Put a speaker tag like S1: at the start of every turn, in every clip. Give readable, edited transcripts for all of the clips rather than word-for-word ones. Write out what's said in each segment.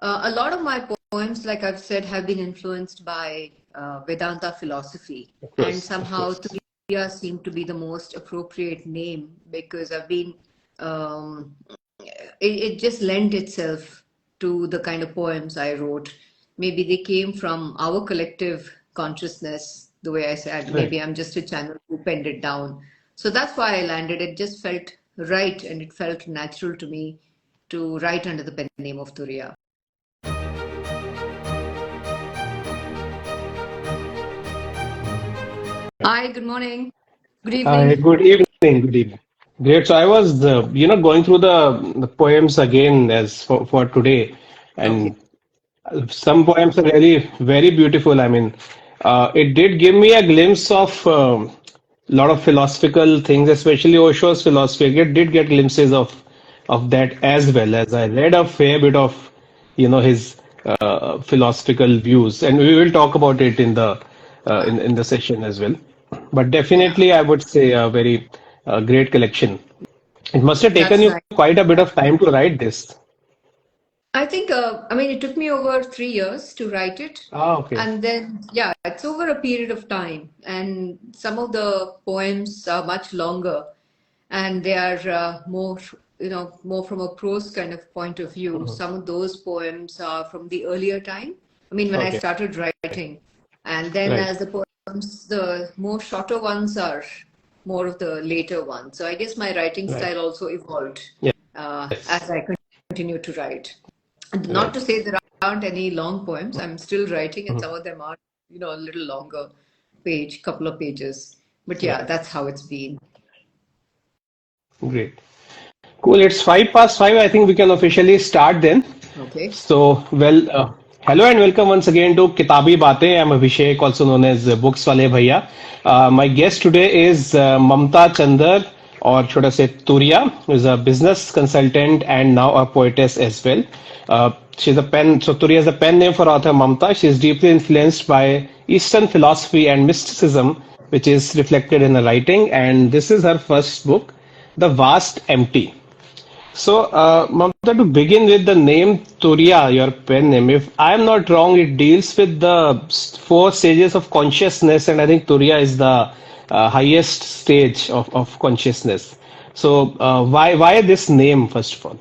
S1: A lot of my poems, like I've said, have been influenced by Vedanta philosophy,
S2: Of
S1: and
S2: course, of
S1: somehow
S2: course.
S1: Turiya seemed to be the most appropriate name because um, it just lent itself to the kind of poems I wrote. Maybe they came from our collective consciousness, the way I said.
S2: Right.
S1: Maybe I'm just a channel who penned it down. So that's why I landed. It just felt right and it felt natural to me to write under the pen name of Turiya. Hi, good morning. Good
S2: Hi,
S1: evening.
S2: good evening. Good evening. Great. So I was, going through the poems again as for today,
S1: Okay.
S2: and some poems are really very beautiful. I mean, it did give me a glimpse of a lot of philosophical things, especially Osho's philosophy. I did get glimpses of that as well as I read a fair bit of, his philosophical views, and we will talk about it in the in the session as well. But
S1: Yeah,
S2: definitely, I would say a very great collection. It must have taken
S1: that's
S2: you
S1: right.
S2: quite a bit of time to write this.
S1: I think, I mean, it took me over 3 years to write it.
S2: Ah, okay.
S1: And then, yeah, it's over a period of time. And some of the poems are much longer and they are more, more from a prose kind of point of view.
S2: Mhm.
S1: Some of those poems are from the earlier time. I mean, when I
S2: Okay.
S1: started writing. And then
S2: Right.
S1: as the poems, the more shorter ones are more of the later ones. So I guess my writing
S2: Right.
S1: style also evolved
S2: Yes.
S1: as I continued to write. And not to
S2: Right.
S1: say there aren't any long poems. I'm still writing, and
S2: Mhm.
S1: some of them are, a little longer, couple of pages. But yeah,
S2: Right.
S1: that's how it's been.
S2: Great. Cool. It's 5 past 5. I think we can officially start then.
S1: Okay.
S2: So, hello and welcome once again to Kitaabi baatein. I'm Abhishek, also known as Books Wale Bhaiya. My guest today is Mamta Chandar, or should I say Turiya, who is a business consultant and now a poetess as well. So Turiya is a pen name for author Mamta. She is deeply influenced by Eastern philosophy and mysticism, which is reflected in her writing. And this is her first book, The Vast Empty. So, Mamta, to begin with the name Turiya, your pen name, if I'm not wrong, it deals with the four stages of consciousness, and I think Turiya is the highest stage of consciousness. So, why this name, first of all?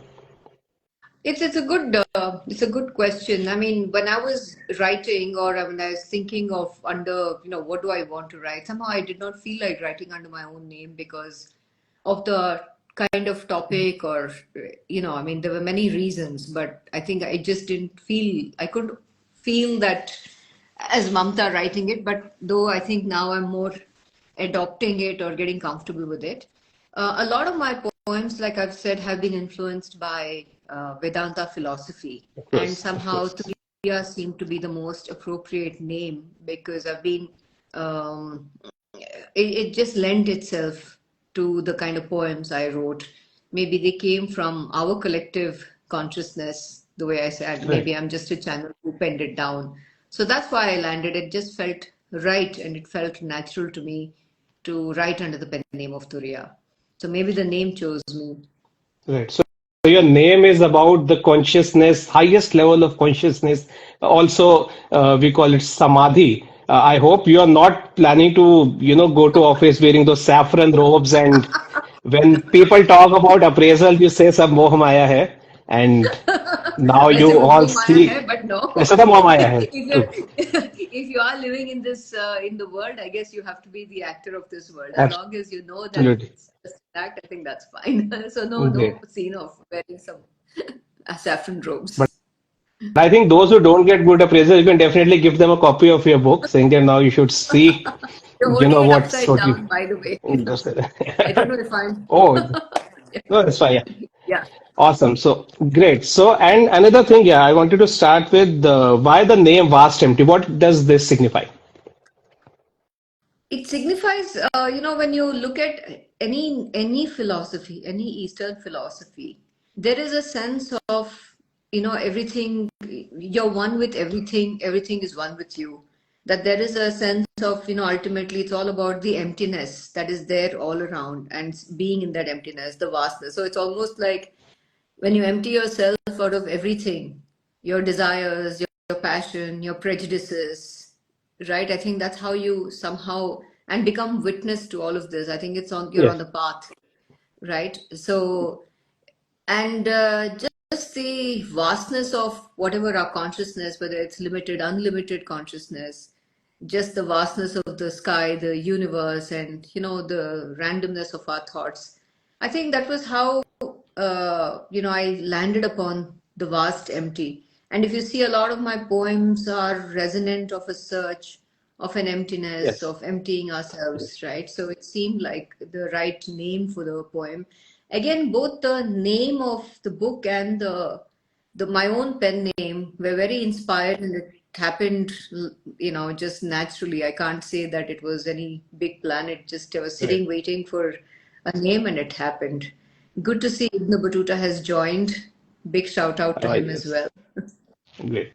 S1: It's a good question. I mean, when I was writing or when I was thinking of under, what do I want to write? Somehow I did not feel like writing under my own name because of the kind of topic or, I mean, there were many reasons, but I think I couldn't feel that as Mamta writing it, but though I think now I'm more adopting it or getting comfortable with it. A lot of my poems, like I've said, have been influenced by Vedanta philosophy,
S2: Of
S1: and
S2: course, of
S1: somehow
S2: course.
S1: Turiya seemed to be the most appropriate name because um, it just lent itself to the kind of poems I wrote. Maybe they came from our collective consciousness, the way I said.
S2: Right.
S1: Maybe I'm just a channel who penned it down. So that's why I landed. It just felt right and it felt natural to me to write under the pen name of Turiya. So maybe the name chose me.
S2: Right. So your name is about the consciousness, highest level of consciousness. Also, we call it samadhi. I hope you are not planning to, go to office wearing those saffron robes, and when people talk about appraisal, you say sab moh maya hai, and now
S1: वैसे
S2: you
S1: वो
S2: all
S1: मोह माया
S2: see.
S1: है, but no.
S2: ऐसा तो मोह माया है.
S1: if
S2: True.
S1: you're if you are living in this in the world, I guess you have to be the actor of this world. As long as you know that
S2: Absolutely.
S1: it's just an act, I think that's fine. So no
S2: Great.
S1: scene of wearing some saffron robes.
S2: But I think those who don't get good appraisal, you can definitely give them a copy of your book, saying that now you should seek,
S1: You're holding it
S2: what's
S1: upside
S2: what you.
S1: down, by the way.
S2: Just
S1: I don't know if I'm.
S2: oh, no, that's fine. Yeah.
S1: Yeah.
S2: Awesome. So great. So and another thing, yeah, I wanted to start with why the name Vast Empty. What does this signify?
S1: It signifies, when you look at any philosophy, any Eastern philosophy, there is a sense of, everything. You're one with everything. Everything is one with you. That there is a sense of, ultimately, it's all about the emptiness that is there all around and being in that emptiness, the vastness. So it's almost like when you empty yourself out of everything. your desires, your passion, your prejudices, right? I think that's how you somehow and become witness to all of this. I think it's on you're on
S2: Yes.
S1: the path, right? So and just the vastness of whatever our consciousness, whether it's limited, unlimited consciousness, just the vastness of the sky, the universe, and the randomness of our thoughts. I think that was how I landed upon the vast empty. And if you see, a lot of my poems are resonant of a search, of an emptiness,
S2: Yes.
S1: of emptying
S2: Yes.
S1: ourselves, right? So it seemed like the right name for the poem. Again, both the name of the book and the my own pen name were very inspired, and it happened, just naturally. I can't say that it was any big plan. It just I was
S2: Right.
S1: sitting waiting for a name, and it happened. Good to see Ibn Battuta has joined. Big shout out to him as
S2: Yes.
S1: well.
S2: Great.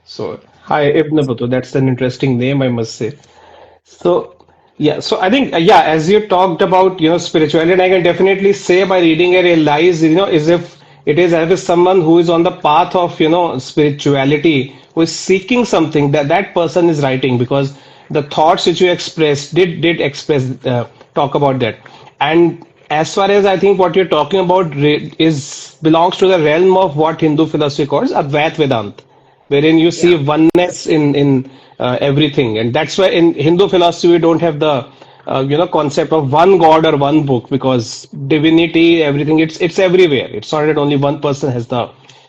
S2: So, hi, Ibn Battuta. That's an interesting name, I must say. So, yeah, so I think, yeah, as you talked about, spirituality, and I can definitely say by reading it, realize, as if it is as if someone who is on the path of, spirituality, who is seeking something that that person is writing, because the thoughts which you expressed did express, talk about that. And as far as I think what you're talking about is belongs to the realm of what Hindu philosophy calls Advait Vedanta, wherein you see
S1: Yeah.
S2: oneness in everything, and that's why in Hindu philosophy we don't have the concept of one god or one book, because divinity, everything, it's everywhere. It's not that only one person has the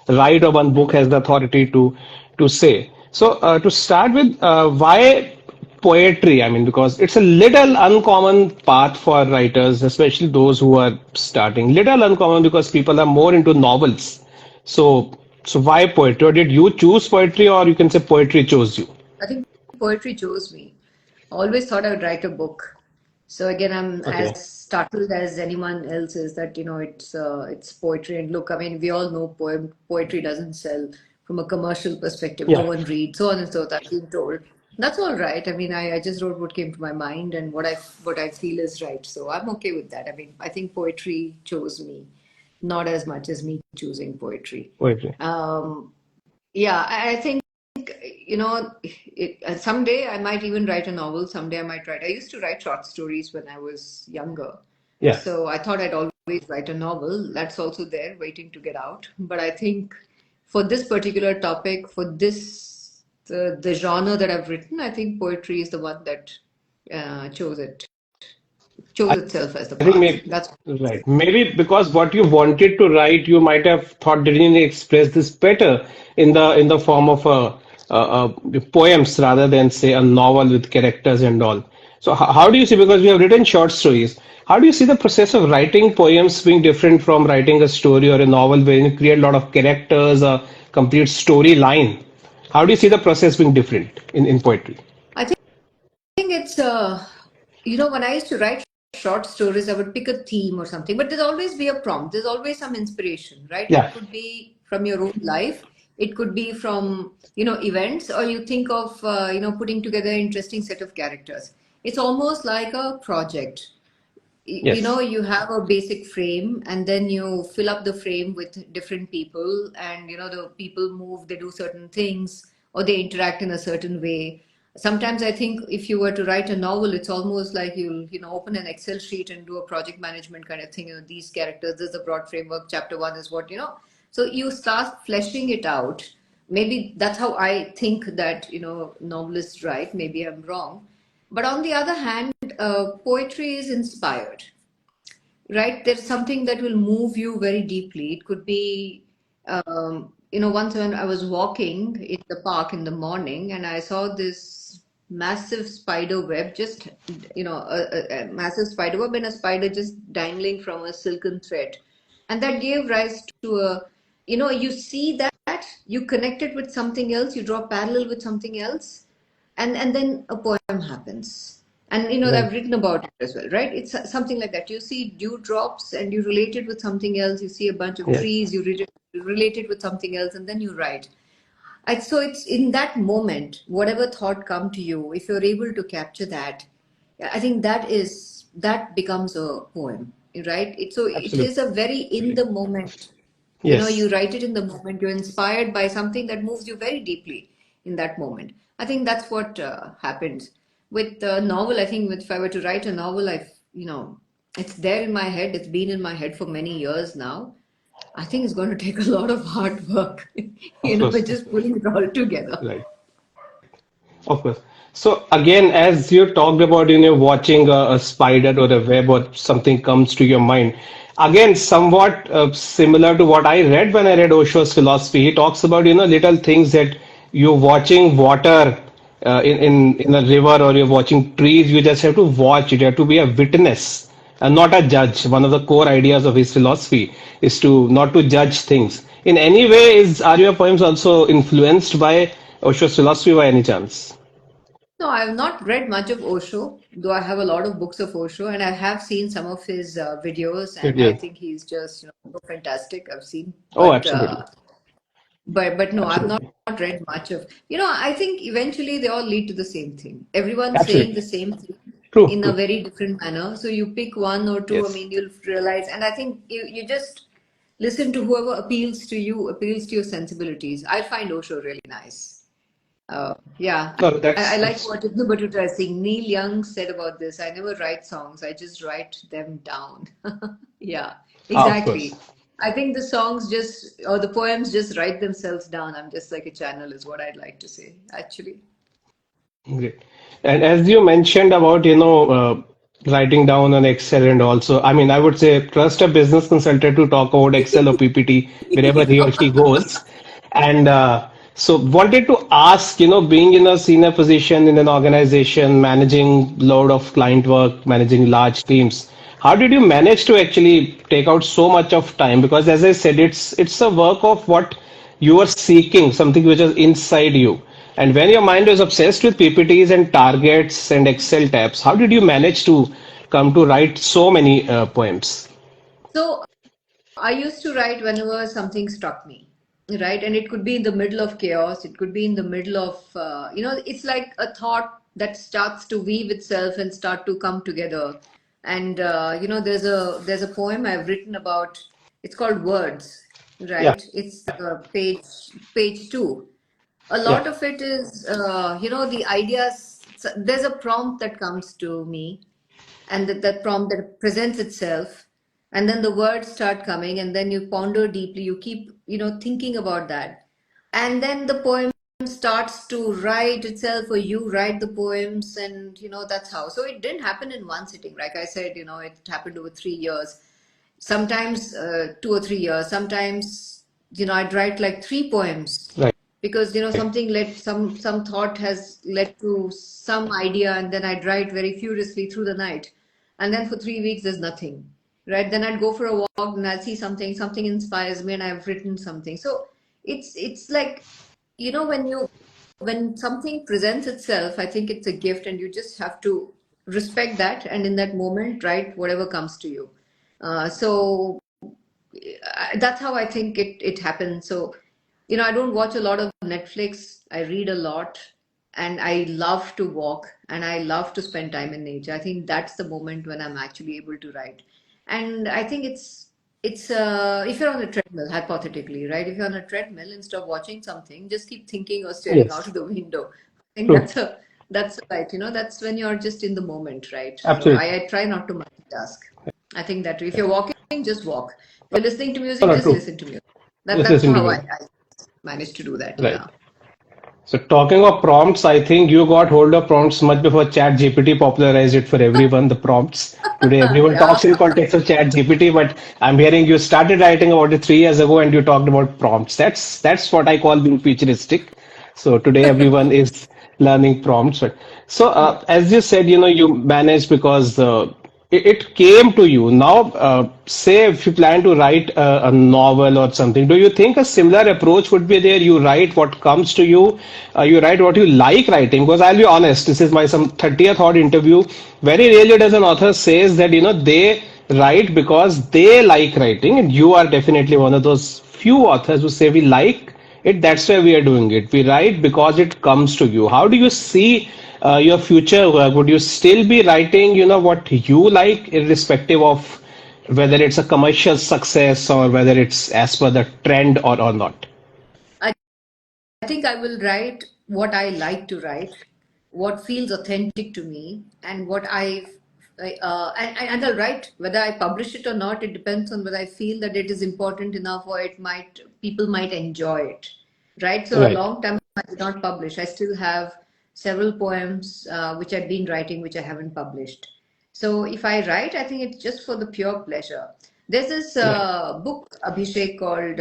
S2: right or one book has the authority to say. So to start with, why poetry? I mean, because it's a little uncommon path for writers, especially those who are starting. Little uncommon because people are more into novels. So why poetry? Or did you choose poetry, or you can say poetry chose you?
S1: I think poetry chose me. Always thought I would write a book. So again, I'm as
S2: Okay.
S1: startled as anyone else is that it's poetry. And look, I mean, we all know poetry doesn't sell from a commercial perspective. No
S2: Yeah.
S1: one reads, so on and so forth. I've been told. That's all right. I mean, I just wrote what came to my mind and what I feel is right. So I'm okay with that. I mean, I think poetry chose me, not as much as me choosing poetry.
S2: Poetry.
S1: Um, yeah, I think someday I might even write a novel. Someday I might write. I used to write short stories when I was younger,
S2: Yeah.
S1: so I thought I'd always write a novel. That's also there, waiting to get out. But I think for this particular topic, for this the genre that I've written, I think poetry is the one that chose
S2: I
S1: itself as the
S2: I think
S1: path.
S2: maybe
S1: That's
S2: right. Maybe because what you wanted to write, you might have thought, didn't you express this better in the form of poems rather than say a novel with characters and all. So how do you see? Because we have written short stories. How do you see the process of writing poems being different from writing a story or a novel where you create a lot of characters, a complete storyline? How do you see the process being different in poetry?
S1: I think it's when I used to write short stories, I would pick a theme or something, but there's always be a prompt. There's always some inspiration, right? It
S2: Yeah.
S1: could be from your own life. It could be from events, or you think of putting together an interesting set of characters. It's almost like a project.
S2: Yes.
S1: You have a basic frame, and then you fill up the frame with different people, and the people move, they do certain things, or they interact in a certain way. Sometimes I think if you were to write a novel, it's almost like you'll open an Excel sheet and do a project management kind of thing. These characters, this is the broad framework, chapter one is what so you start fleshing it out. Maybe that's how I think that novelists write. Maybe I'm wrong, but on the other hand, poetry is inspired, right? There's something that will move you very deeply. It could be, once when I was walking in the park in the morning and I saw this massive spider web, just, a massive spider web and a spider just dangling from a silken thread. And that gave rise to you see that, you connect it with something else, you draw parallel with something else, and then a poem happens. And I've
S2: Right.
S1: written about it as well, right? It's something like that. You see dewdrops and you relate it with something else. You see a bunch of
S2: Yes.
S1: trees, you relate it with something else, and then you write. So it's in that moment, whatever thought come to you, if you're able to capture that, I think that becomes a poem, right? So it
S2: Absolutely.
S1: is a very in the moment.
S2: Yes.
S1: You write it in the moment, you're inspired by something that moves you very deeply in that moment. I think that's what happens with the novel. I think if I were to write a novel, it's there in my head, it's been in my head for many years now. I think it's going to take a lot of hard work,
S2: Of course.
S1: just pulling it all together.
S2: Right. Of course. So again, as you talked about, watching a spider or a web or something comes to your mind. Again, somewhat similar to what I read when I read Osho's philosophy. He talks about, little things that you're watching water in a river, or you're watching trees. You just have to watch it. You have to be a witness and not a judge. One of the core ideas of his philosophy is to not to judge things. In any way, are your poems also influenced by Osho's philosophy by any chance?
S1: No, I have not read much of Osho, though I have a lot of books of Osho, and I have seen some of his videos,
S2: It
S1: and I
S2: is.
S1: think he's just so fantastic. I've seen,
S2: Oh, absolutely.
S1: but no, I've
S2: Absolutely.
S1: not read much of. I think eventually they all lead to the same thing. Everyone's saying the
S2: Absolutely.
S1: same thing
S2: True,
S1: in a
S2: true.
S1: very different manner. So you pick one or two. I
S2: Yes.
S1: mean, you'll realize, and I think you just listen to whoever appeals to you, appeals to your sensibilities. I find Osho really nice. Yeah,
S2: No,
S1: I like
S2: that's
S1: what Ibn Battuta is saying. Neil Young said about this. I never write songs, I just write them down. Yeah,
S2: of course.
S1: exactly. I think the songs just, or the poems just write themselves down. I'm just like a channel, is what I'd like to say, actually.
S2: Great. And as you mentioned about, writing down on Excel, and also, I mean, I would say trust a business consultant to talk about Excel or PPT wherever he or she goes. And so wanted to ask, being in a senior position in an organization, managing load of client work, managing large teams, how did you manage to actually take out so much of time? Because as I said, it's a work of what you are seeking, something which is inside you. And when your mind is obsessed with PPTs and targets and Excel tabs, how did you manage to come to write so many poems?
S1: So I used to write whenever something struck me, right? And it could be in the middle of chaos. It could be in the middle of, it's like a thought that starts to weave itself and start to come together. And there's a poem I've written about. It's called Words,
S2: Yeah,
S1: right? It's page two. A
S2: yeah,
S1: lot of it is, the ideas. There's a prompt that comes to me, and that prompt that presents itself, and then the words start coming, and then you ponder deeply, you keep thinking about that, and then the poem starts to write itself, or you write the poems, and that's how. So it didn't happen in one sitting. Like I said, it happened over 3 years, sometimes 2 or 3 years, sometimes I'd write like three poems,
S2: right.
S1: because something led, some thought has led to some idea, and then I'd write very furiously through the night, and then for 3 weeks there's nothing, right? Then I'd go for a walk, and I'll see something inspires me, and I've written something. So it's like, when something presents itself, I think it's a gift, and you just have to respect that, and in that moment write whatever comes to you. So that's how I think it happens. So, I don't watch a lot of Netflix. I read a lot, and I love to walk, and I love to spend time in nature. I think that's the moment when I'm actually able to write. And I think it's if you're on a treadmill, hypothetically, right? If you're on a treadmill, instead of watching something, just keep thinking or staring out
S2: Yes,
S1: of the window. I think
S2: true.
S1: that's right. That's when you're just in the moment, right? So
S2: Absolutely.
S1: I try not to multitask. I think that if you're walking, just walk. If you're listening to
S2: No,
S1: music,
S2: no,
S1: just
S2: true.
S1: listen to music.
S2: Just
S1: That's
S2: listen to
S1: how
S2: me.
S1: I managed to do that.
S2: Right.
S1: Yeah.
S2: So talking of prompts, I think you got hold of prompts much before Chat GPT popularized it for everyone, the prompts. Today everyone
S1: Yeah.
S2: talks in context of Chat GPT, but I'm hearing you started writing about it 3 years ago and you talked about prompts. That's what I call being futuristic. So today everyone is learning prompts. But so
S1: Yeah.
S2: as you said, you managed because it came to you. Now, say if you plan to write a novel or something, do you think a similar approach would be there? You write what comes to you, you write what you like writing. Because I'll be honest, this is my some 30th odd interview. Very rarely does an author says that they write because they like writing, and you are definitely one of those few authors who say we like it. That's why we are doing it. We write because it comes to you. How do you see your future work? Would you still be writing what you like, irrespective of whether it's a commercial success or whether it's as per the trend or not.
S1: I think I will write what I like to write, what feels authentic to me, and and I'll write whether I publish it or not. It depends on whether I feel that it is important enough or people might enjoy it, right? So a
S2: Right.
S1: long time I did not publish. I still have several poems which I've been writing which I haven't published. So if I write, I think it's just for the pure pleasure. There's this
S2: Right.
S1: book, Abhishek, called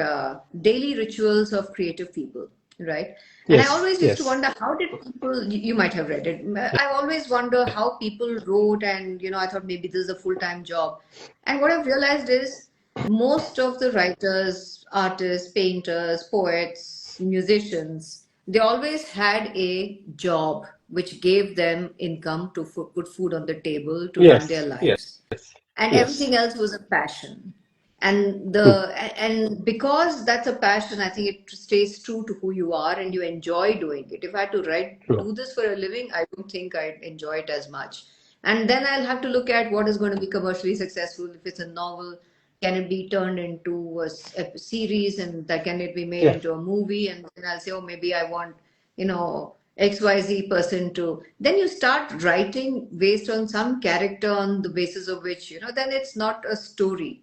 S1: Daily Rituals of Creative People, right? And I
S2: Yes.
S1: always used to
S2: Yes.
S1: wonder how did people, you might have read it. I always wonder how people wrote, and I thought maybe this is a full-time job. And what I've realized is most of the writers, artists, painters, poets, musicians, they always had a job which gave them income to put food on the table to run their
S2: Yes. Yes.
S1: lives, and
S2: Yes.
S1: everything else was a passion. And
S2: Hmm.
S1: because that's a passion, I think it stays true to who you are and you enjoy doing it. If I had to
S2: True.
S1: do this for a living, I don't think I'd enjoy it as much. And then I'll have to look at what is going to be commercially successful. If it's a novel, can it be turned into a series, and that can it be made
S2: Yeah.
S1: into a movie? And then I'll say, oh, maybe I want, XYZ person to. Then you start writing based on some character on the basis of which, then it's not a story,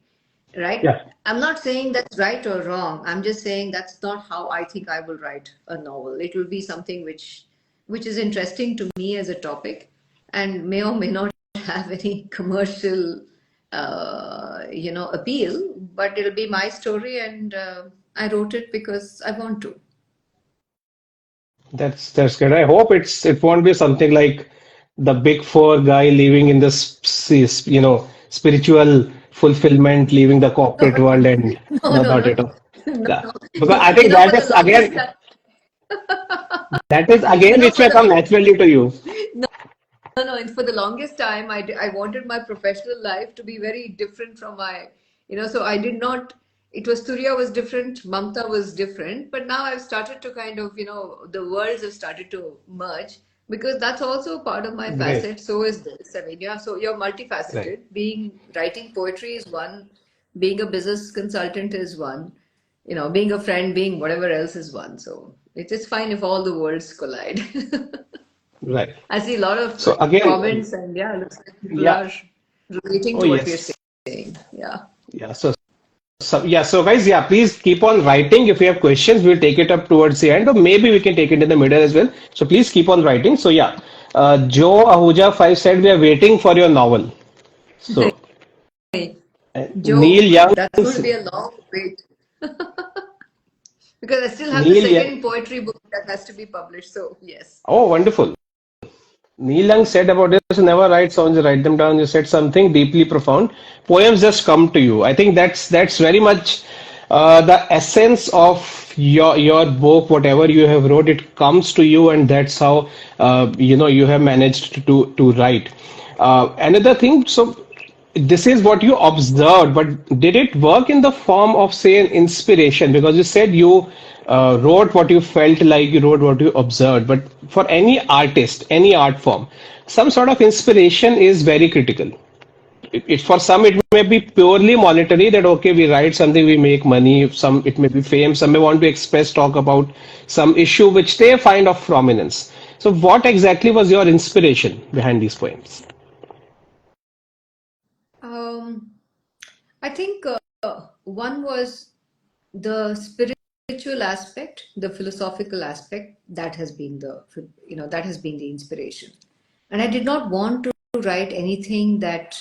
S1: right?
S2: Yeah.
S1: I'm not saying that's right or wrong. I'm just saying that's not how I think I will write a novel. It will be something which is interesting to me as a topic, and may or may not have any commercial appeal, but it'll be my story, and I wrote it because I want to.
S2: That's good. I hope it won't be something like the big four guy living in this, spiritual fulfillment, leaving the corporate world and
S1: No, no,
S2: not
S1: no,
S2: at all.
S1: no,
S2: Yeah.
S1: no.
S2: Because I think
S1: For the longest time,
S2: that is again which
S1: for
S2: may come
S1: the
S2: naturally to you.
S1: no, no, and for the longest time, I wanted my professional life to be very different from so I did not, it was Turiya was different, Mamta was different, but now I've started to kind of, the worlds have started to merge because that's also part of my
S2: Great.
S1: facet. So is this. I mean, so you're
S2: Right.
S1: multifaceted. Writing poetry is one, being a business consultant is one, being a friend, being whatever else is one. So it's fine if all the worlds collide.
S2: Right.
S1: I see a lot of
S2: So again,
S1: comments, and yeah, it looks like people
S2: yeah.
S1: are relating
S2: Oh
S1: to what we're
S2: yes.
S1: saying. Yeah.
S2: Yeah. So guys, yeah, please keep on writing. If you have questions, we'll take it up towards the end, or maybe we can take it in the middle as well. So please keep on writing. So yeah, Joe Ahuja 5 said we are waiting for your novel. So
S1: Hey,
S2: Neil
S1: Joe,
S2: Young,
S1: that's going to be a long wait because I still have the
S2: Neil Young.
S1: second poetry book that has to be published. So, yes.
S2: Oh, wonderful. Neil Young said about this, never write songs, write them down. You said something deeply profound. Poems just come to you. I think that's very much the essence of your book. Whatever you have wrote, it comes to you, and that's how you have managed to write. Another thing, so this is what you observed, but did it work in the form of, say, an inspiration? Because you said you wrote what you felt like, you wrote what you observed. But for any artist, any art form, some sort of inspiration is very critical. For some, it may be purely monetary that, okay, we write something, we make money. Some, it may be fame. Some may want to express, talk about some issue which they find of prominence. So, what exactly was your inspiration behind these poems?
S1: Um, I think one was the spiritual aspect, the philosophical aspect. That has been the inspiration. And I did not want to write anything that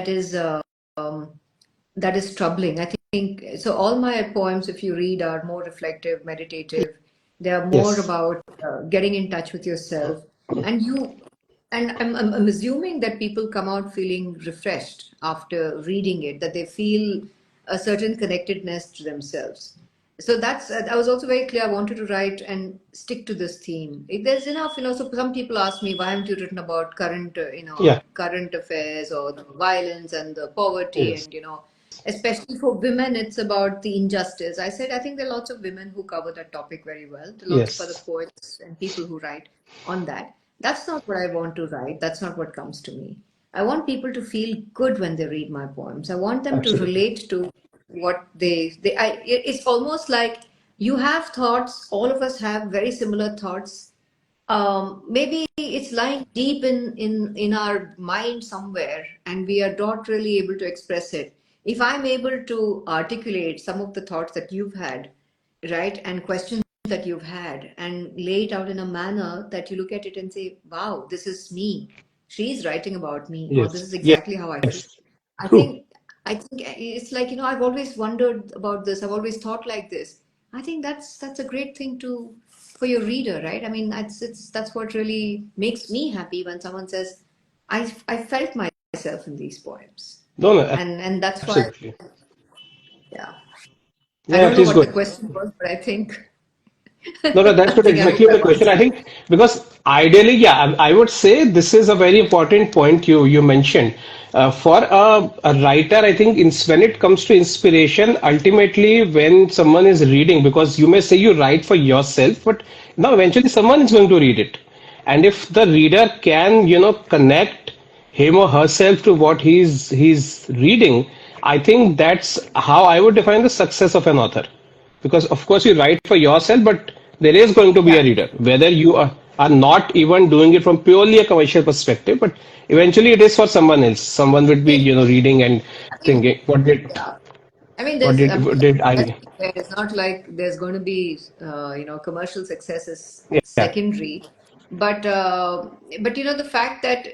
S1: is um, that is troubling. I think so. All my poems, if you read, are more reflective, meditative. They are more
S2: Yes.
S1: about getting in touch with yourself, and you. And I'm assuming that people come out feeling refreshed after reading it, that they feel a certain connectedness to themselves. So I was also very clear. I wanted to write and stick to this theme. There's enough, So some people ask me, why haven't you written about
S2: Yeah.
S1: current affairs or the violence and the poverty,
S2: Yes.
S1: and especially for women, it's about the injustice. I said I think there are lots of women who cover that topic very well. There are lots of other
S2: Yes.
S1: poets and people who write on that. That's not what I want to write. That's not what comes to me. I want people to feel good when they read my poems. I want them to
S2: Absolutely.
S1: relate to what it's almost like you have thoughts, all of us have very similar thoughts. Maybe it's lying deep in our mind somewhere, and we are not really able to express it. If I'm able to articulate some of the thoughts that you've had, right, and questions that you've had, and lay it out in a manner that you look at it and say, wow, this is me. She's writing about me, or this
S2: Yes.
S1: is
S2: Yes.
S1: exactly how I feel. I
S2: True.
S1: think I think it's like, I've always wondered about this. I've always thought like this. I think that's a great thing to for your reader, right? I mean, that's what really makes me happy when someone says, I felt myself in these poems.
S2: No, no,
S1: And that's why,
S2: absolutely.
S1: yeah. I
S2: Yeah,
S1: don't know
S2: please
S1: what
S2: go
S1: the
S2: ahead.
S1: question was, but I think
S2: No, no, that's
S1: I
S2: not
S1: think I hope
S2: exactly the
S1: I've
S2: question. I
S1: answered.
S2: think because ideally, yeah, I would say this is a very important point you mentioned. For a writer, I think when it comes to inspiration, ultimately when someone is reading, because you may say you write for yourself, but now eventually someone is going to read it, and if the reader can, connect him or herself to what he's reading, I think that's how I would define the success of an author. Because of course you write for yourself, but there is going to be
S1: Yeah.
S2: a reader, whether you are not even doing it from purely a commercial perspective, but eventually it is for someone else. Someone would be,
S1: Hey,
S2: reading and
S1: I mean,
S2: thinking,
S1: yeah. I mean,
S2: what
S1: there's, I mean,
S2: did
S1: let's
S2: I?
S1: be fair, it's not like there's going to be, commercial success is
S2: Yeah,
S1: secondary, but, the fact that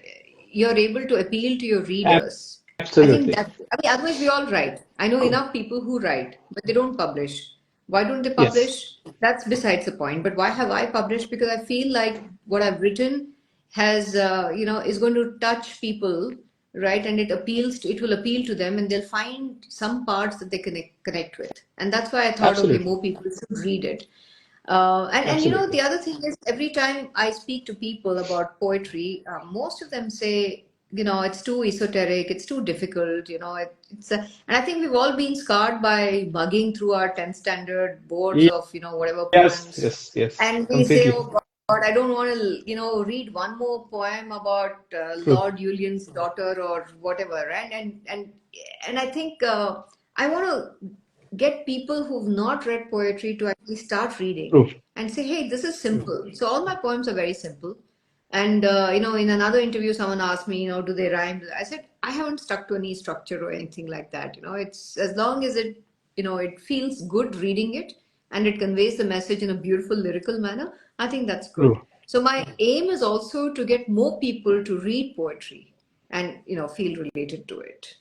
S1: you're able to appeal to your readers, I think
S2: absolutely.
S1: that, I mean, otherwise we all write. I know enough people who write, but they don't publish. Why don't they
S2: Yes,
S1: publish? That's besides the point. But why have I published? Because I feel like what I've written is going to touch people, right? And it will appeal to them, and they'll find some parts that they connect with. And that's why I thought, okay,
S2: absolutely,
S1: more people should read it. And
S2: absolutely.
S1: the other thing is, every time I speak to people about poetry, most of them say, it's too esoteric, it's too difficult, and I think we've all been scarred by bugging through our 10th standard boards
S2: Ye-
S1: of, whatever
S2: Yes,
S1: poems.
S2: yes, yes,
S1: And we say,
S2: completely
S1: oh God, I don't want to, read one more poem about
S2: true.
S1: Lord Julian's daughter or whatever, right? And I think I want to get people who've not read poetry to actually start reading
S2: True.
S1: and say, hey, this is simple. So all my poems are very simple. And in another interview, someone asked me, do they rhyme? I said, I haven't stuck to any structure or anything like that. It's as long as it feels good reading it and it conveys the message in a beautiful lyrical manner. I think that's good.
S2: True.
S1: So my aim is also to get more people to read poetry and feel related to it.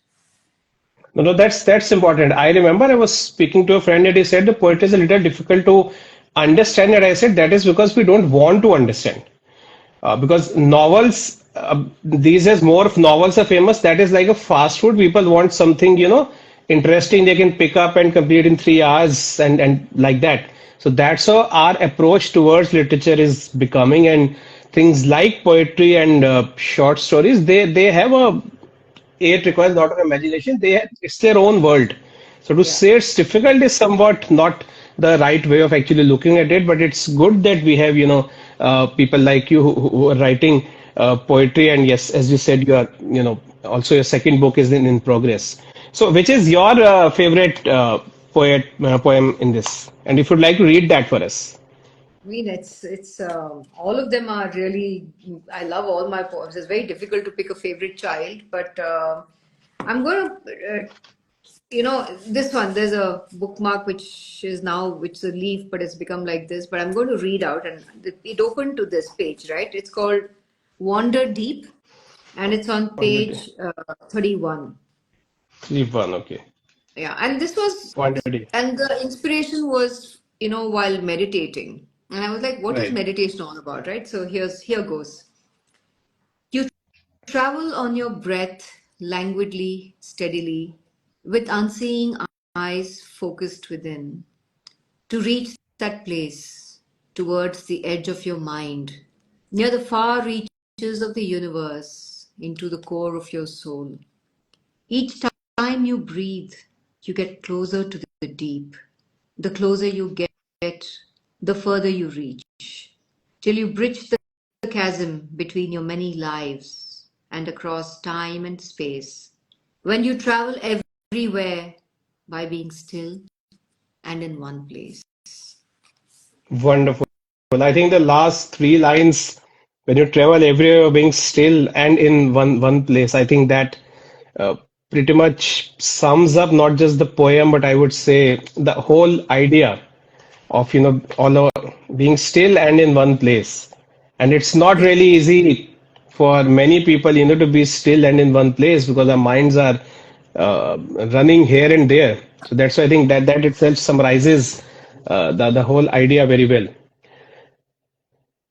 S2: No, no, that's important. I remember I was speaking to a friend and he said the poetry is a little difficult to understand, and I said that is because we don't want to understand. Because novels, these days more of novels are famous. That is like a fast food. People want something, interesting they can pick up and complete in 3 hours and like that. So that's how our approach towards literature is becoming. And things like poetry and short stories, they have it requires a lot of imagination. It's their own world. So to
S1: Yeah.
S2: say it's difficult is somewhat not the right way of actually looking at it. But it's good that we have people like you who are writing poetry. And yes, as you said, you are also your second book is in progress. So which is your favorite poem in this? And if you'd like to read that for us.
S1: I mean, it's all of them are really. I love all my poems. It's very difficult to pick a favorite child, but I'm going to, this one. There's a bookmark which is a leaf, but it's become like this. But I'm going to read out, and it opened to this page, right? It's called "Wander Deep," and it's on
S2: Already.
S1: page 31.
S2: Leave one, okay.
S1: Yeah, and this was,
S2: Already.
S1: and the inspiration was, while meditating. And I was like, what is
S2: Right.
S1: meditation all about, right? So here goes. You travel on your breath languidly, steadily, with unseeing eyes focused within, to reach that place towards the edge of your mind, near the far reaches of the universe, into the core of your soul. Each time you breathe, you get closer to the deep. The closer you get, the further you reach, till you bridge the chasm between your many lives and across time and space. When you travel everywhere by being still and in one place.
S2: Wonderful. I think the last three lines, when you travel everywhere, being still and in one place, I think that uh, pretty much sums up not just the poem, but I would say the whole idea of all being still and in one place. And it's not
S1: Yeah.
S2: really easy for many people, to be still and in one place because our minds are running here and there. So that's why I think that itself summarizes the whole idea very well.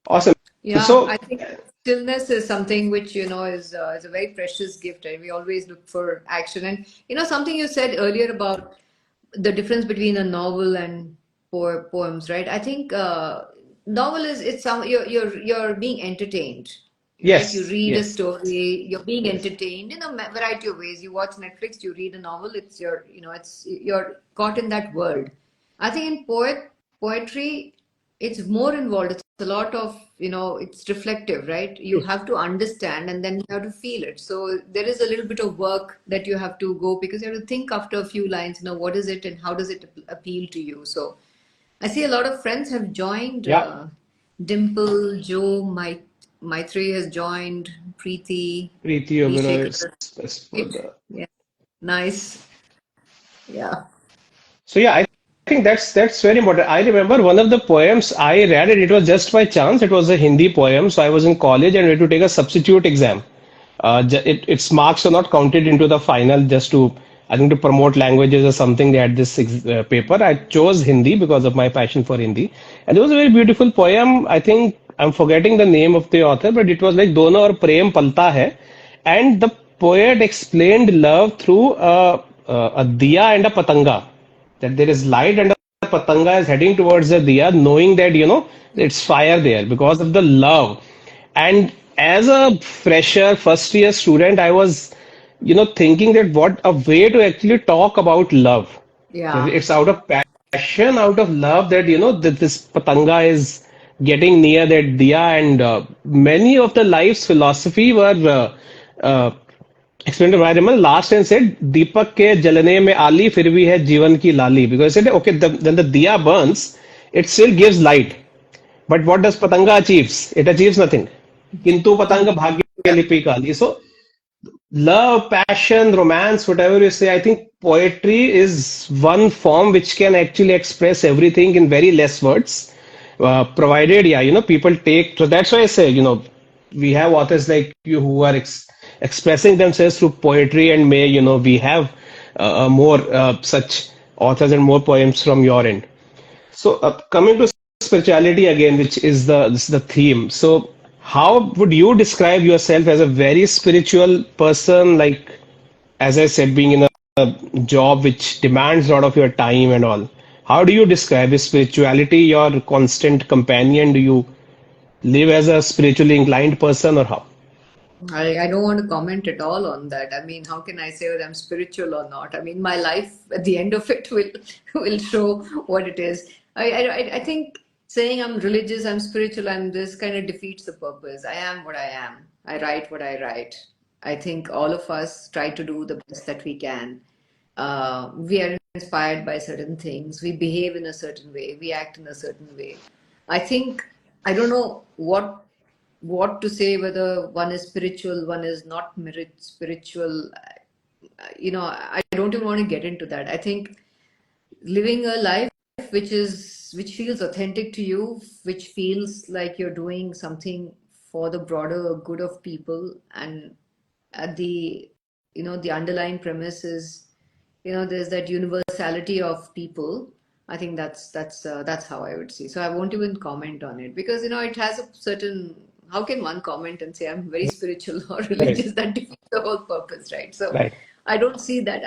S2: Awesome.
S1: Yeah, I
S2: So
S1: think stillness is something which is a very precious gift, and we always look for action. And something you said earlier about the difference between a novel and poems, right? I think novel is it's some you're being entertained, right? You
S2: yes,
S1: read a
S2: yes,
S1: story, you're being
S2: yes.
S1: entertained in a variety of ways. You watch Netflix, you read a novel, it's you're caught in that world. I think in poetry, it's more involved. It's a lot of, it's reflective, right? You
S2: Yes.
S1: have to understand and then you have to feel it. So there is a little bit of work that you have to go because you have to think after a few lines, what is it and how does it appeal to you? So I see a lot of friends have joined.
S2: Yeah.
S1: Dimple, Joe, Maitri has joined. Preeti,
S2: Preeti Oberoi
S1: Abhishek.
S2: is best for
S1: Right?
S2: the.
S1: Yeah, nice. Yeah,
S2: So yeah, I think that's very important. I remember one of the poems I read, and it was just by chance. It was a Hindi poem. So I was in college and we had to take a substitute exam. Its marks are not counted into the final just to, I think, to promote languages or something. They had this paper. I chose Hindi because of my passion for Hindi. And there was a very beautiful poem. I think I'm forgetting the name of the author, but it was like Dono aur Prem Palta hai. And the poet explained love through a diya and a patanga, that there is light and the patanga is heading towards the diya, knowing that it's fire there because of the love. And as a fresher first year student, I was thinking that what a way to actually talk about love.
S1: yeah,
S2: It's out of passion, out of love, that that this patanga is getting near that diya. And many of the life's philosophy were explained. I remember last and said दीपक के जलने में आली फिर भी है जीवन की लाली, because I said okay, when the diya burns, it still gives light, but what does patanga achieves? It achieves nothing. Kintu patanga bhagya
S1: yeah,
S2: lipi kali. So love, passion, romance, whatever you say, I think poetry is one form which can actually express everything in very less words, provided, yeah, people take. So that's why I say, we have authors like you who are expressing themselves through poetry, and may, we have more such authors and more poems from your end. So coming to spirituality again, which is the theme. So how would you describe yourself as a very spiritual person? Like, as I said, being in a job which demands a lot of your time and all. How do you describe, is spirituality your constant companion? Do you live as a spiritually inclined person, or how?
S1: I don't want to comment at all on that. I mean, how can I say whether I'm spiritual or not? I mean, my life at the end of it will will show what it is. I think saying I'm religious, I'm spiritual, I'm this kind of defeats the purpose. I am what I am. I write what I write. I think all of us try to do the best that we can. We are inspired by certain things. We behave in a certain way. We act in a certain way. I think I don't know what to say whether one is spiritual, one is not spiritual. I don't even want to get into that. I think living a life which feels authentic to you, which feels like you're doing something for the broader good of people, and at the underlying premise is, there's that universality of people. I think that's how I would see. So I won't even comment on it because it has a certain. How can one comment and say I'm very spiritual or
S2: Right,
S1: religious? That defeats the whole purpose, right? So
S2: right.
S1: I don't see that.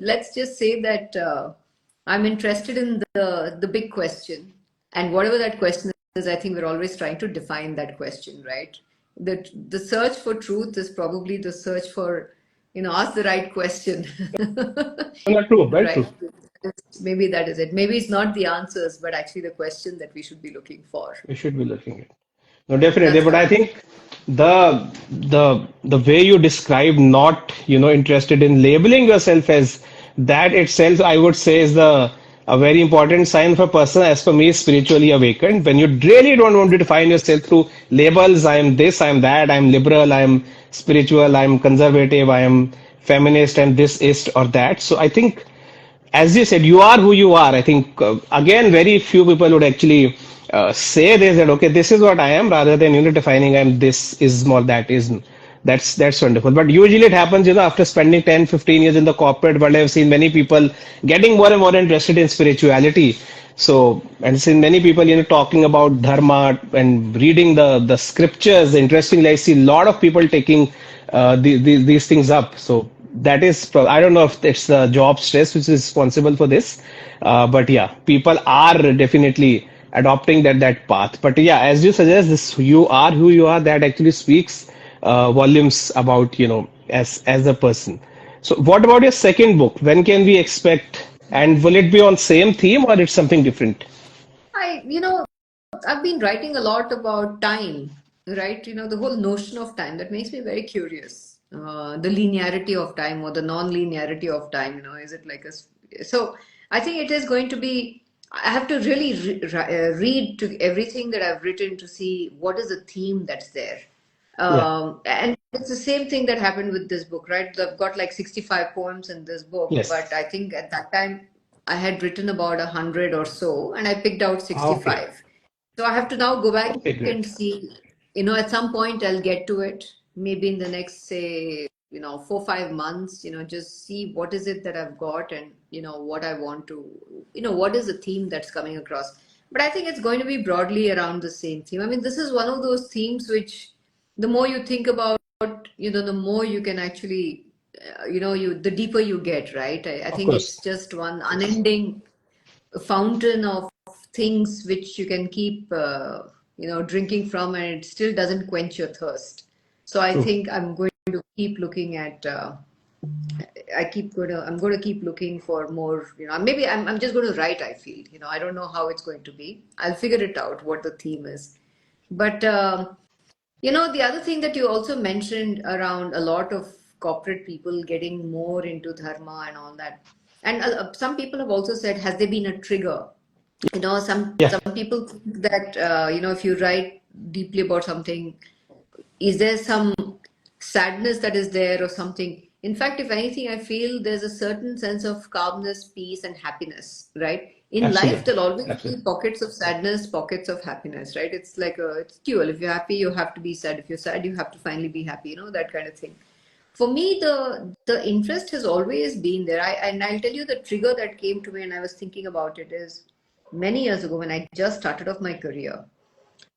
S1: Let's just say that I'm interested in the big question, and whatever that question is, I think we're always trying to define that question, right? The search for truth is probably the search for, ask the right question.
S2: Not true, very
S1: Right.
S2: true.
S1: Maybe that is it. Maybe it's not the answers, but actually the question that we should be looking for.
S2: We should be looking at. No, definitely.
S1: That's
S2: But
S1: how.
S2: I think the way you describe not, interested in labeling yourself as that itself, I would say is the a very important sign for a person, as for me, spiritually awakened. When you really don't want to define yourself through labels, I am this, I am that, I am liberal, I am spiritual, I am conservative, I am feminist, and this is or that. So I think as you said, you are who you are. I think again, very few people would actually say this that okay, this is what I am, rather than defining I'm this is more that is. That's wonderful. But usually it happens, after spending 10, 15 years in the corporate world, I've seen many people getting more and more interested in spirituality. So, and seen many people, talking about dharma and reading the scriptures. Interestingly, I see a lot of people taking these things up. So that is, I don't know if it's the job stress which is responsible for this, but yeah, people are definitely adopting that path. But yeah, as you suggest, this you are who you are. That actually speaks volumes about as a person. So, what about your second book? When can we expect? And will it be on same theme or it's something different?
S1: I, I've been writing a lot about time, right? The whole notion of time that makes me very curious. The linearity of time or the non-linearity of time, is it like so I think it is going to be, I have to really read to everything that I've written to see what is the theme that's there.
S2: Yeah.
S1: And it's the same thing that happened with this book, right? I've got like 65 poems in this book,
S2: Yes.
S1: but I think at that time I had written about 100 or so, and I picked out
S2: Okay.
S1: 65. So I have to now go back
S2: Okay. Great.
S1: and see, at some point I'll get to it, maybe in the next, say, 4, 5 months, just see what is it that I've got and, what I want to, what is the theme that's coming across. But I think it's going to be broadly around the same theme. I mean, this is one of those themes which the more you think about, the more you can actually, the deeper you get, right? I
S2: Of
S1: think
S2: course.
S1: it's just one unending fountain of things which you can keep, drinking from, and it still doesn't quench your thirst. So I
S2: True.
S1: think I'm going to keep looking at. I'm going to keep looking for more. Maybe I'm just going to write. I feel. I don't know how it's going to be. I'll figure it out what the theme is. But the other thing that you also mentioned around a lot of corporate people getting more into dharma and all that, and some people have also said, has there been a trigger?
S2: Yeah.
S1: Some people think that if you write deeply about something, is there some sadness that is there or something? In fact, if anything, I feel there's a certain sense of calmness, peace, and happiness, right? In life,
S2: Absolutely.
S1: there'll always be
S2: Absolutely.
S1: pockets of sadness, pockets of happiness, right? It's like it's dual. If you're happy, you have to be sad. If you're sad, you have to finally be happy, that kind of thing. For me, the interest has always been there. And I'll tell you the trigger that came to me, and I was thinking about it, is many years ago when I just started off my career.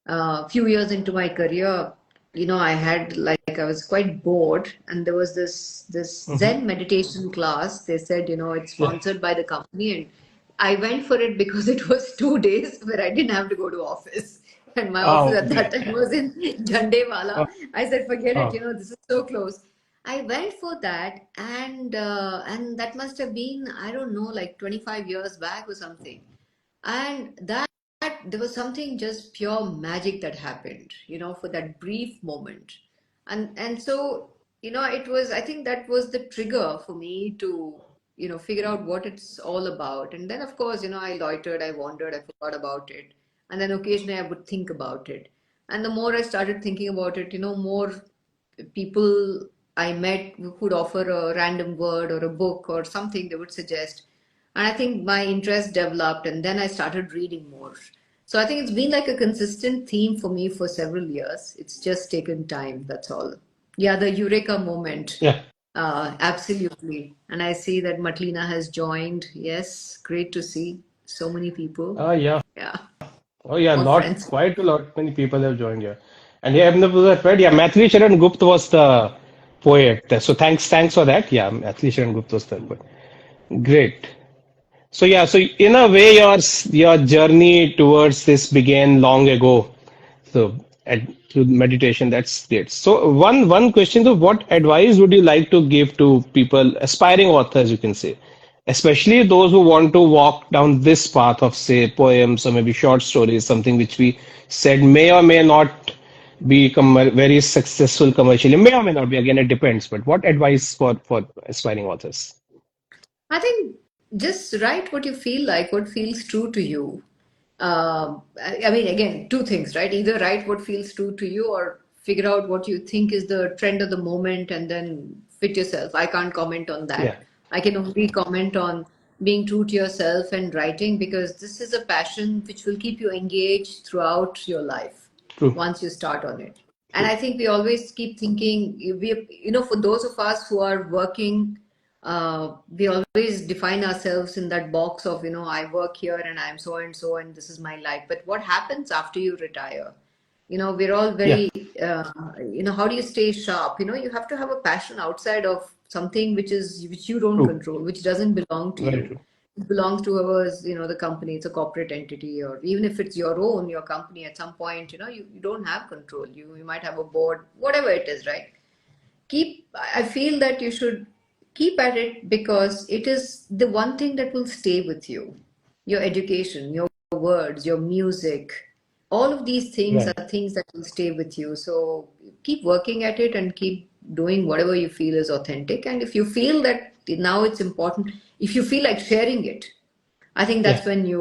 S1: A few years into my career, I had, like, I was quite bored, and there was this
S2: Hmm.
S1: Zen meditation class. They said, it's
S2: Yeah.
S1: sponsored by the company, and I went for it because it was 2 days where I didn't have to go to office. And my office
S2: Oh,
S1: at that
S2: great.
S1: time was in Jhandewala.
S2: Oh,
S1: I said, forget it,
S2: oh.
S1: this is so close. I went for that, and that must have been, I don't know, like 25 years back or something. And that there was something just pure magic that happened, for that brief moment. And so, it was, I think that was the trigger for me to, figure out what it's all about. And then, of course, I loitered, I wandered, I forgot about it. And then occasionally I would think about it. And the more I started thinking about it, more people I met who'd offer a random word or a book or something they would suggest. And I think my interest developed, and then I started reading more. So I think it's been like a consistent theme for me for several years. It's just taken time, that's all. Yeah, the eureka moment.
S2: Yeah.
S1: Absolutely. And I see that Matlina has joined. Yes, great to see so many people.
S2: Yeah.
S1: Yeah,
S2: Oh, yeah.
S1: more
S2: Lot,
S1: friends.
S2: quite a lot. Many people have joined here. And yeah, right. Yeah, Maithili Sharan Gupta was the poet. So thanks for that. Yeah, Maithili Sharan Gupta was the poet. Great. So yeah, so in a way, your journey towards this began long ago. So through meditation, that's great. So one question: so what advice would you like to give to people, aspiring authors, you can say, especially those who want to walk down this path of, say, poems or maybe short stories, something which we said may or may not. become very successful commercially? May or may not be. Again, it depends. But what advice for aspiring authors?
S1: I think just write what you feel like, what feels true to you. I mean, again, two things, right? Either write what feels true to you or figure out what you think is the trend of the moment and then fit yourself. I can't comment on
S2: Yeah,
S1: that. I can only comment on being true to yourself and writing because this is a passion which will keep you engaged throughout your life
S2: true,
S1: once you start on it. And
S2: true.
S1: I think we always keep thinking, for those of us who are working, we always define ourselves in that box of, I work here and I'm so and so and this is my life. But what happens after you retire? We're all
S2: Yeah,
S1: very, how do you stay sharp? You have to have a passion outside of something which you don't
S2: true.
S1: control, which doesn't belong to
S2: Very
S1: you.
S2: true.
S1: It belongs to whoever's, the company. It's a corporate entity, or even if it's your company at some point, you don't have control. You might have a board, whatever it is, right? I feel that you should keep at it because it is the one thing that will stay with you. Your education, your words, your music, all of these things
S2: Right.
S1: are things that will stay with you. So keep working at it and keep doing whatever you feel is authentic. And if you feel that now it's important, if you feel like sharing it, I think
S2: Yeah.
S1: that's when you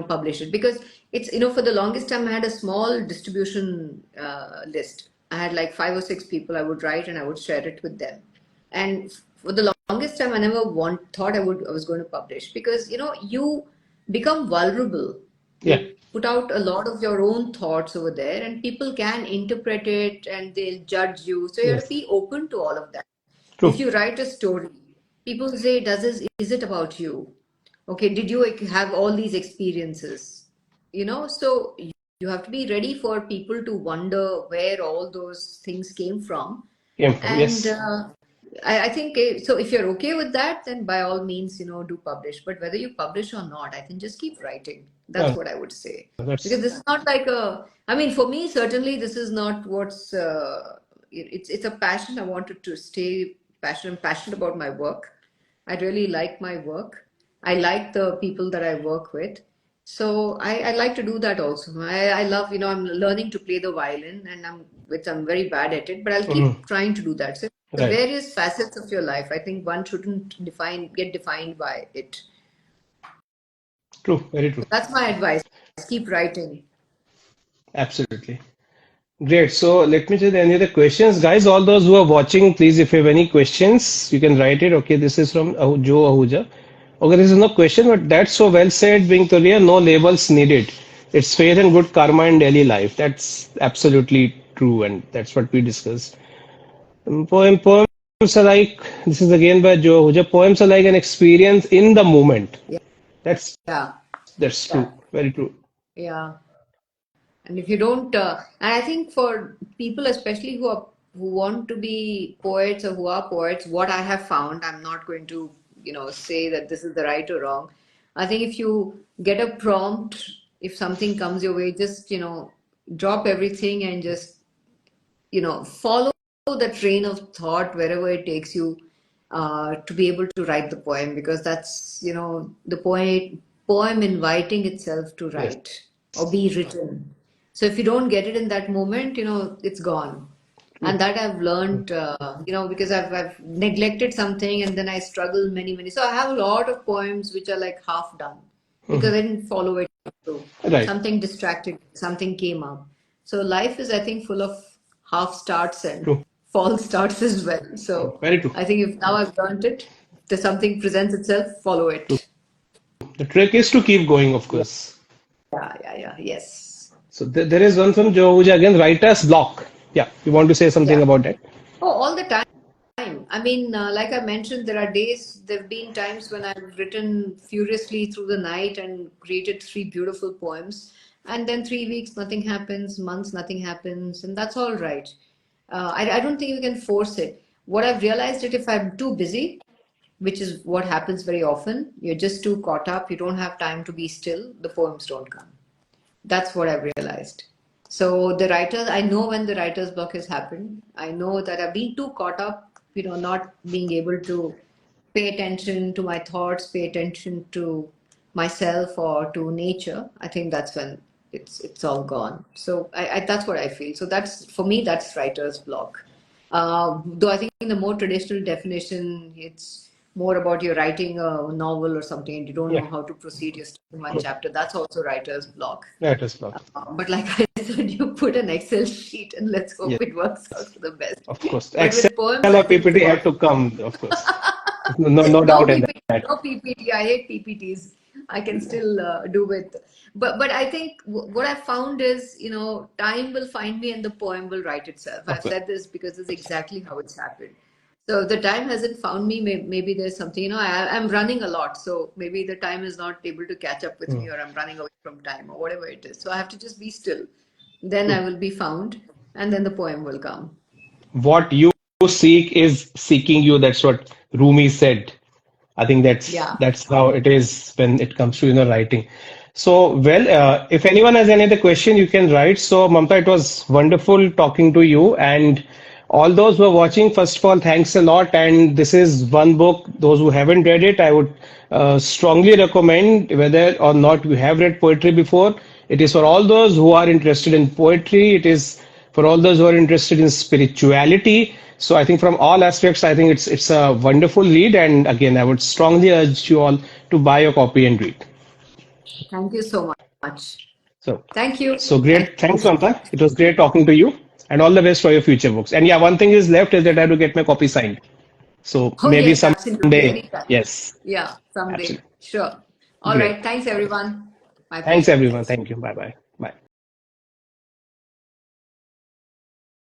S1: publish it because it's for the longest time I had a small distribution list. I had like 5 or 6 people I would write and I would share it with them. And for the longest time I never thought I was going to publish because you become vulnerable.
S2: Yeah.
S1: You put out a lot of your own thoughts over there and people can interpret it and they'll judge you. So you have to
S2: Yes.
S1: be open to all of that. If
S2: True.
S1: you write a story, people say, is it about you? Okay, did you have all these experiences? So you have to be ready for people to wonder where all those things came from.
S2: Came from.
S1: And
S2: Yes.
S1: I think so. If you're okay with that, then by all means, do publish. But whether you publish or not, I think just keep writing. That's
S2: Uh,
S1: what I would say. Because
S2: that's
S1: this is not like I mean, for me, certainly, this is not it's a passion. I wanted to stay passionate. I'm passionate about my work. I really like my work. I like the people that I work with. So I like to do that also. I love, I'm learning to play the violin and I'm very bad at it, but I'll
S2: mhm.
S1: keep trying to do that. So the
S2: Right.
S1: various facets of your life, I think one shouldn't get defined by it.
S2: True. Very true.
S1: That's my advice. Keep writing.
S2: Absolutely. Great. So let me check any other questions. Guys, all those who are watching, please, if you have any questions, you can write it. Okay, this is from Joe Ahuja. Okay, this is no question, but that's so well said, being Turiya, no labels needed. It's faith and good karma in daily life. That's absolutely true, and that's what we discussed. Poems are like, this is again by Joe Ahuja, poems are like an experience in the moment.
S1: Yeah.
S2: That's
S1: Yeah.
S2: that's true. Very true.
S1: Yeah. And if you don't, and I think for people, especially who want to be poets or who are poets, what I have found, I'm not going to, say that this is the right or wrong. I think if you get a prompt, if something comes your way, just, drop everything and just, follow the train of thought wherever it takes you, to be able to write the poem, because that's, the poem inviting itself to
S2: Yes.
S1: write or be written. So if you don't get it in that moment, it's gone.
S2: True.
S1: And that I've learned, because I've neglected something and then I struggle many, many. So I have a lot of poems which are like half done because I didn't follow it through.
S2: Right.
S1: Something distracted, something came up. So life is, I think, full of half starts and
S2: True.
S1: false starts as well.
S2: True.
S1: So
S2: Very true.
S1: I think if now I've learned it, if something presents itself, follow
S2: True.
S1: it.
S2: The trick is to keep going, of
S1: Yeah,
S2: course.
S1: yeah. Yes.
S2: So there is one from Joe Ahuja again, writer's block. Yeah, you want to say something
S1: Yeah.
S2: about that?
S1: Oh, all the time. I mean, like I mentioned, there have been times when I've written furiously through the night and created 3 beautiful poems, and then 3 weeks, nothing happens, months, nothing happens, and that's all right. I don't think you can force it. What I've realized is if I'm too busy, which is what happens very often, you're just too caught up, you don't have time to be still, the poems don't come. That's what I've realized. So I know when the writer's block has happened. I know that I've been too caught up, not being able to pay attention to my thoughts, pay attention to myself or to nature. I think that's when it's all gone. So I that's what I feel. So that's for me, that's writer's block. Though I think in the more traditional definition, it's more about you're writing a novel or something and you don't
S2: Yeah,
S1: know how to proceed. You're stuck in one chapter. That's also writer's block.
S2: that is block.
S1: But like I said, you put an Excel sheet and let's
S2: Yeah,
S1: hope it works out for the best.
S2: of course.
S1: But
S2: Excel
S1: with poems,
S2: or
S1: I think
S2: PPT have to come, of course. No
S1: no
S2: doubt in
S1: PPT,
S2: that.
S1: no PPT. I hate PPTs. I can still do with, but I think what I found is, time will find me and the poem will write itself.
S2: Of
S1: I've
S2: course.
S1: said this because it's exactly how it's happened. So if the time hasn't found me, maybe there's something, I'm running a lot. So maybe the time is not able to catch up with
S2: Hmm.
S1: me or I'm running away from time or whatever it is. So I have to just be still. Then
S2: True.
S1: I will be found and then the poem will come.
S2: What you seek is seeking you. That's what Rumi said. I think that's
S1: Yeah.
S2: that's how it is when it comes to writing. So well, if anyone has any other question, you can write. So Mamta, it was wonderful talking to you, and all those who are watching. First of all, thanks a lot. And this is one book. Those who haven't read it, I would strongly recommend. Whether or not you have read poetry before, it is for all those who are interested in poetry. It is for all those who are interested in spirituality. So I think from all aspects, I think it's a wonderful read. And again, I would strongly urge you all to buy a copy and read.
S1: Thank you so much.
S2: So
S1: Thank you.
S2: so
S1: Thank
S2: great.
S1: you
S2: Thanks,
S1: so
S2: Mamta.
S1: much.
S2: It was great talking to you. And all the best for your future books. And yeah, one thing is left is that I have to get my copy signed. So
S1: Oh,
S2: maybe
S1: yes, absolutely.
S2: someday.
S1: Anytime.
S2: Yes,
S1: Yeah, someday.
S2: absolutely.
S1: Sure. All
S2: Great.
S1: right. Thanks, everyone. My
S2: Thanks,
S1: pleasure.
S2: everyone.
S1: Thanks.
S2: Thank you. Bye bye. Bye.